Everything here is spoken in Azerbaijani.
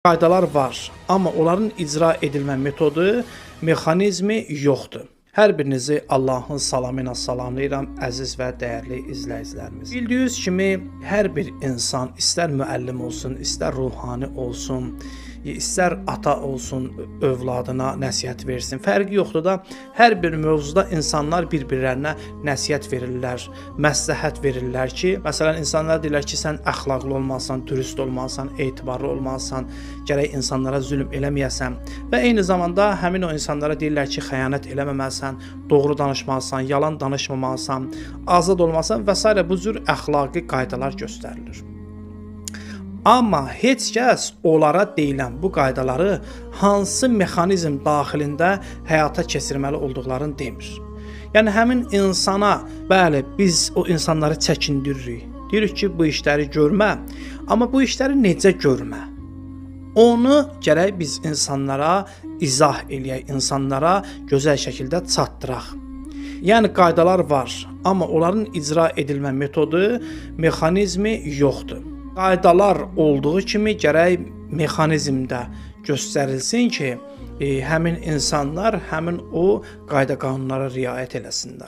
Qaydalar var, amma onların icra edilmə metodu, mexanizmi yoxdur. Hər birinizi Allahın salamı ilə salamlayıram, əziz və dəyərli izləyicilərimiz. Bildiyiniz kimi, hər bir insan, istər müəllim olsun, istər ruhani olsun, istər ata olsun, övladına nəsihət versin. Fərqi yoxdur da, hər bir mövzuda insanlar bir-birlərinə nəsihət verirlər, məsləhət verirlər ki, məsələn, insanlar deyirlər ki, sən əxlaqlı olmalısan, dürüst olmalısan, etibarlı olmalısan, gərək insanlara zülm eləməyəsən və eyni zamanda həmin o insanlara deyirlər ki, xəyanət eləməməlisən, doğru danışmalısan, yalan danışmamalısan, azad olmalısan və s. bu cür əxlaqi qaydalar göstərilir. Amma heç kəs onlara deyilən bu qaydaları hansı mexanizm daxilində həyata keçirməli olduqlarını demir. Yəni həmin insana, bəli, biz o insanları çəkindiririk. Deyirik ki, bu işləri görmə, amma bu işləri necə görmə? Onu gərək biz insanlara izah eləyək, insanlara gözəl şəkildə çatdıraq. Yəni qaydalar var, amma onların icra edilmə metodu, mexanizmi yoxdur. Qaydalar olduğu kimi gərək mexanizmdə göstərilsin ki, həmin insanlar həmin o qayda qanunlara riayət eləsinlər.